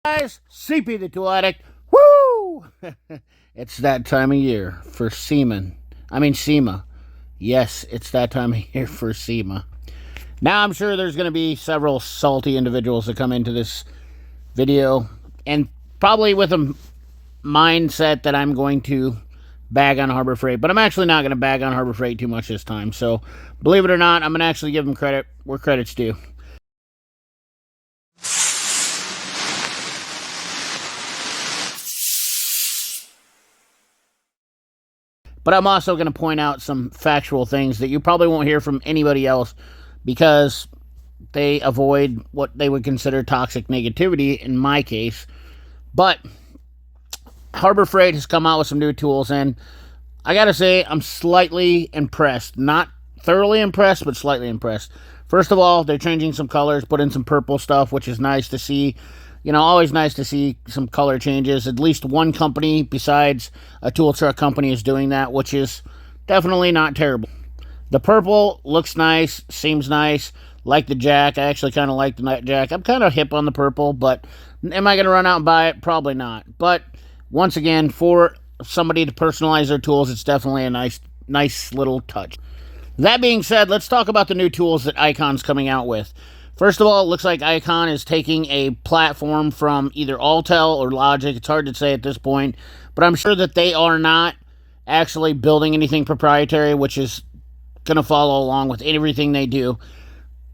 Guys, CP the Tool Addict. Woo! It's that time of year for SEMA. Yes, it's that time of year for SEMA. Now, I'm sure there's going to be several salty individuals that come into this video, and probably with a mindset that I'm going to bag on Harbor Freight, but I'm actually not going to bag on Harbor Freight too much this time. So, believe it or not, I'm going to actually give them credit where credit's due. But I'm also going to point out some factual things that you probably won't hear from anybody else because they avoid what they would consider toxic negativity in my case. But Harbor Freight has come out with some new tools, and I got to say, I'm slightly impressed. Not thoroughly impressed, but slightly impressed. First of all, they're changing some colors, put in some purple stuff, which is nice to see. You know, always nice to see some color changes. At least one company besides a tool truck company is doing that, which is definitely not terrible. The purple looks nice, seems nice. Like the jack. I actually kind of like the jack. I'm kind of hip on the purple, but am I going to run out and buy it? Probably not. But once again, for somebody to personalize their tools, it's definitely a nice little touch. That being said, let's talk about the new tools that Icon's coming out with. First of all, it looks like Icon is taking a platform from either Autel or Logic. It's hard to say at this point, but I'm sure that they are not actually building anything proprietary, which is going to follow along with everything they do.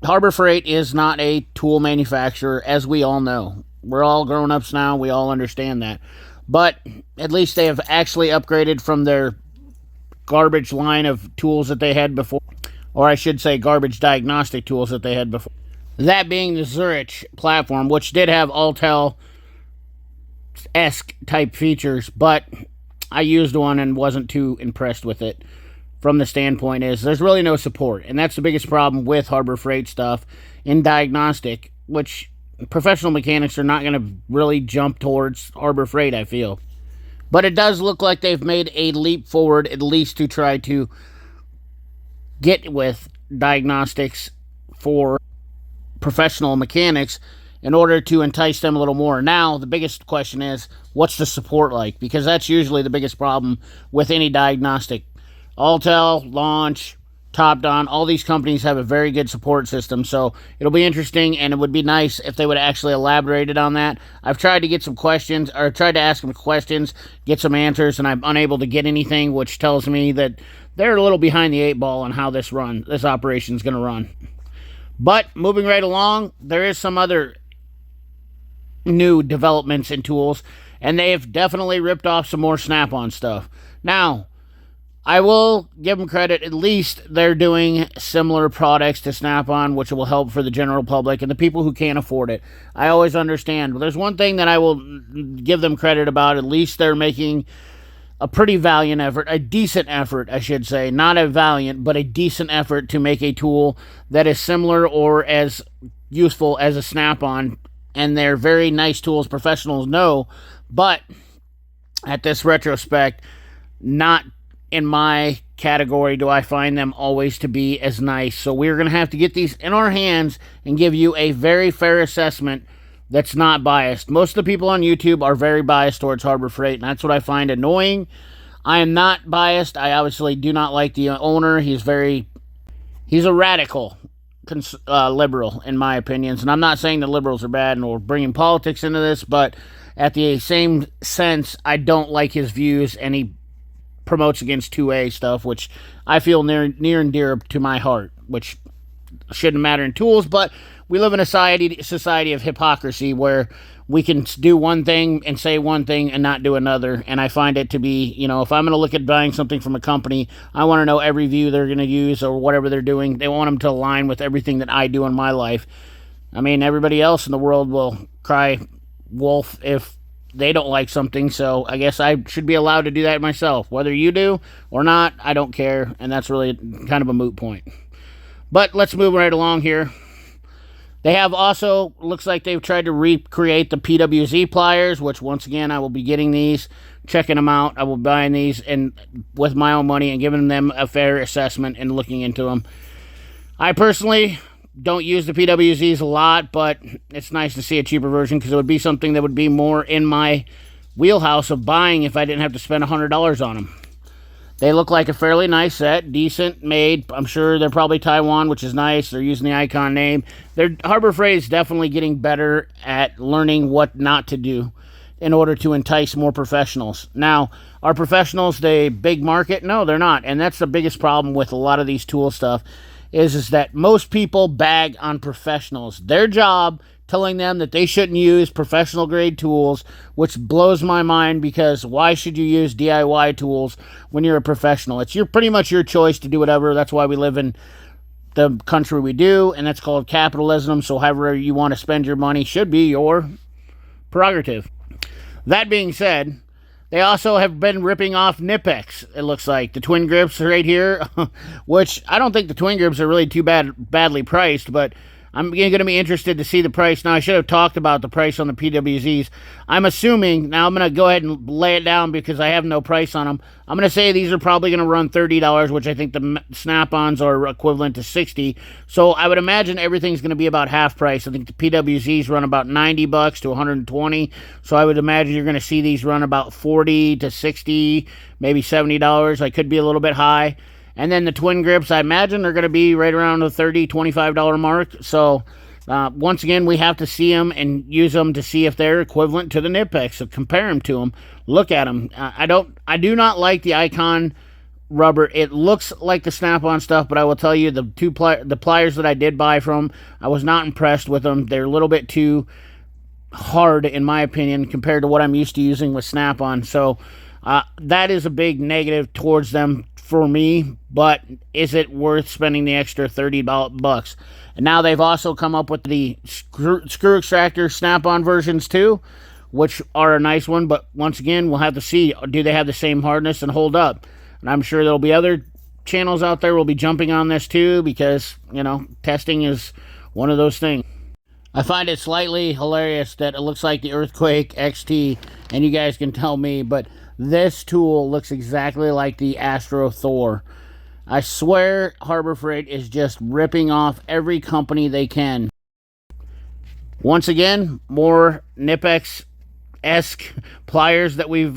Harbor Freight is not a tool manufacturer, as we all know. We're all grown-ups now. We all understand that. But at least they have actually upgraded from their garbage line of tools that they had before. Or I should say garbage diagnostic tools that they had before. That being the Zurich platform, which did have Autel-esque type features, but I used one and wasn't too impressed with it. From the standpoint is there's really no support, and that's the biggest problem with Harbor Freight stuff in diagnostic, which professional mechanics are not going to really jump towards Harbor Freight, I feel. But it does look like they've made a leap forward, at least to try to get with diagnostics for professional mechanics in order to entice them a little more. Now, the biggest question is, what's the support like? Because that's usually the biggest problem with any diagnostic. Autel, Launch, Topdon, all these companies have a very good support system, so it'll be interesting, and it would be nice if they would actually elaborated on that. I've tried to get some questions, or tried to ask them questions, get some answers, and I'm unable to get anything, which tells me that they're a little behind the eight ball on how this operation's going to run. But moving right along, there is some other new developments in tools, and they have definitely ripped off some more Snap-on stuff. Now, I will give them credit. At least they're doing similar products to Snap-on, which will help for the general public and the people who can't afford it. I always understand. But there's one thing that I will give them credit about. At least they're making a pretty valiant effort, a decent effort, I should say. Not a valiant, but a decent effort to make a tool that is similar or as useful as a Snap-on. And they're very nice tools, professionals know. But at this retrospect, not in my category do I find them always to be as nice. So we're going to have to get these in our hands and give you a very fair assessment that's not biased. Most of the people on YouTube are very biased towards Harbor Freight, and that's what I find annoying. I am not biased. I obviously do not like the owner. He's a radical liberal, in my opinions. And I'm not saying the liberals are bad and we're bringing politics into this, but at the same sense, I don't like his views, and he promotes against 2A stuff, which I feel near and dear to my heart, which shouldn't matter in tools, but we live in a society of hypocrisy where we can do one thing and say one thing and not do another, and I find it to be, you know, if I'm going to look at buying something from a company, I want to know every view they're going to use or whatever they're doing. They want them to align with everything that I do in my life. I mean, everybody else in the world will cry wolf if they don't like something, so I guess I should be allowed to do that myself. Whether you do or not, I don't care, and that's really kind of a moot point. But let's move right along here. They have also, looks like they've tried to recreate the PWZ pliers, which once again, I will be getting these, checking them out. I will be buying these and with my own money and giving them a fair assessment and looking into them. I personally don't use the PWZs a lot, but it's nice to see a cheaper version because it would be something that would be more in my wheelhouse of buying if I didn't have to spend $100 on them. They look like a fairly nice set, decent made. I'm sure they're probably Taiwan, which is nice. They're using the Icon name. Harbor Freight is definitely getting better at learning what not to do in order to entice more professionals. Now, are professionals the big market? No, they're not. And that's the biggest problem with a lot of these tool stuff is that most people bag on professionals. Their job telling them that they shouldn't use professional grade tools, which blows my mind because why should you use DIY tools when you're a professional? It's pretty much your choice to do whatever. That's why we live in the country we do, and that's called capitalism. So however you want to spend your money should be your prerogative. That being said, they also have been ripping off Knipex, it looks like. The twin grips right here, which I don't think the twin grips are really too badly priced, but I'm going to be interested to see the price. Now, I should have talked about the price on the PWZs. I'm assuming, now I'm going to go ahead and lay it down because I have no price on them. I'm going to say these are probably going to run $30, which I think the Snap-ons are equivalent to $60. So I would imagine everything's going to be about half price. I think the PWZs run about $90 to $120. So I would imagine you're going to see these run about $40 to $60, maybe $70. I could be a little bit high. And then the twin grips, I imagine they're going to be right around the $30, $25 mark. So, once again, we have to see them and use them to see if they're equivalent to the Knipex. So, compare them to them. Look at them. I do not like the Icon rubber. It looks like the Snap-on stuff, but I will tell you, the pliers that I did buy from, I was not impressed with them. They're a little bit too hard, in my opinion, compared to what I'm used to using with Snap-on. So, that is a big negative towards them for me, but is it worth spending the extra $30? And now they've also come up with the screw extractor Snap-on versions too, which are a nice one, but once again, we'll have to see, do they have the same hardness and hold up? And I'm sure there'll be other channels out there will be jumping on this too, because, testing is one of those things. I find it slightly hilarious that it looks like the Earthquake XT, and you guys can tell me, but this tool looks exactly like the Astro Thor. I swear Harbor Freight is just ripping off every company they can. Once again, more Knipex-esque pliers that we've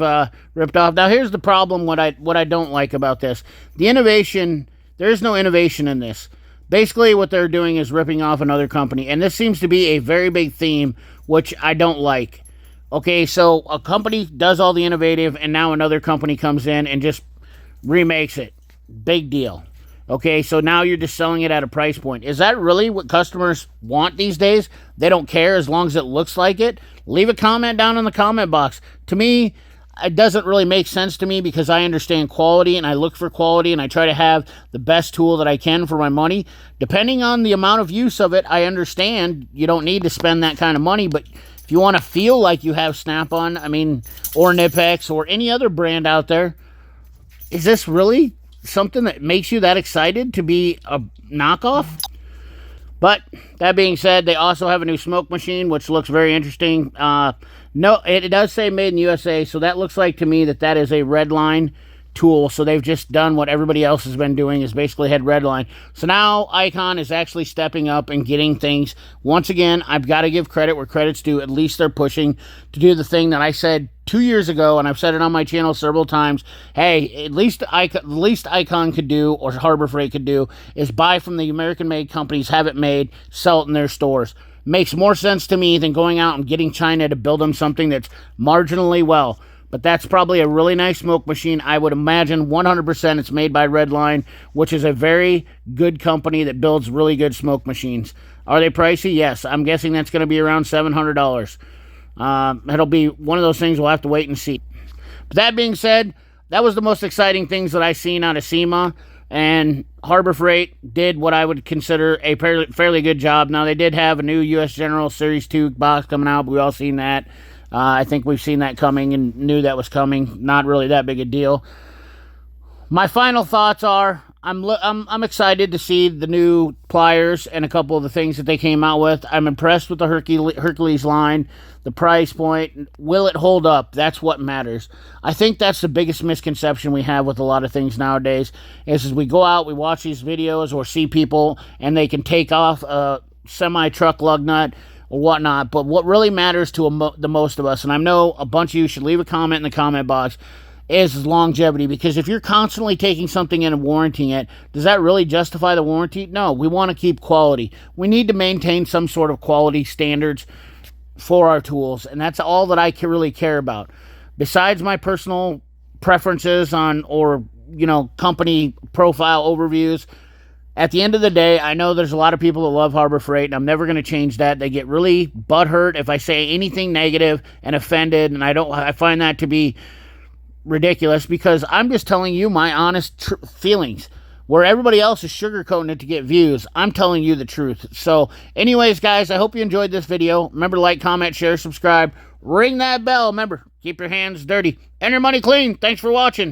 ripped off. Now here's the problem, what I don't like about this. The innovation, there is no innovation in this. Basically what they're doing is ripping off another company, and this seems to be a very big theme, which I don't like. Okay, so a company does all the innovative, and now another company comes in and just remakes it. Big deal. Okay, so now you're just selling it at a price point. Is that really what customers want these days? They don't care as long as it looks like it? Leave a comment down in the comment box. To me, it doesn't really make sense to me because I understand quality, and I look for quality, and I try to have the best tool that I can for my money. Depending on the amount of use of it, I understand you don't need to spend that kind of money, but if you want to feel like you have Snap-on, or Knipex, or any other brand out there, is this really something that makes you that excited to be a knockoff? But, that being said, they also have a new smoke machine, which looks very interesting. No, it does say made in USA, so that looks like to me that is a Redline tool. So they've just done what everybody else has been doing, is basically had Redline. So now Icon is actually stepping up and getting things. Once again, I've got to give credit where credit's due. At least they're pushing to do the thing that I said 2 years ago, and I've said it on my channel several times. Hey, at least Icon could do, or Harbor Freight could do, is buy from the American-made companies, have it made, sell it in their stores. Makes more sense to me than going out and getting China to build them something that's marginally well. But that's probably a really nice smoke machine. I would imagine 100% it's made by Redline, which is a very good company that builds really good smoke machines. Are they pricey? Yes. I'm guessing that's going to be around $700. It'll be one of those things we'll have to wait and see. But that being said, that was the most exciting things that I've seen out of SEMA. And Harbor Freight did what I would consider a fairly good job. Now, they did have a new U.S. General Series 2 box coming out, but we've all seen that. I think we've seen that coming and knew that was coming. Not really that big a deal. My final thoughts are, I'm excited to see the new pliers and a couple of the things that they came out with. I'm impressed with the Hercules line, the price point. Will it hold up? That's what matters. I think that's the biggest misconception we have with a lot of things nowadays is we go out, we watch these videos or see people, and they can take off a semi-truck lug nut or whatnot. But what really matters to the most of us, and I know a bunch of you should leave a comment in the comment box, is longevity. Because if you're constantly taking something in and warranting it, does that really justify the warranty? No, we want to keep quality. We need to maintain some sort of quality standards for our tools, and that's all that I really care about. Besides my personal preferences on, or, you know, company profile overviews, at the end of the day, I know there's a lot of people that love Harbor Freight, and I'm never going to change that. They get really butthurt if I say anything negative and offended, and I find that to be ridiculous, because I'm just telling you my honest feelings. Where everybody else is sugarcoating it to get views, I'm telling you the truth. So anyways, guys, I hope you enjoyed this video. Remember to like, comment, share, subscribe, ring that bell. Remember, keep your hands dirty and your money clean. Thanks for watching.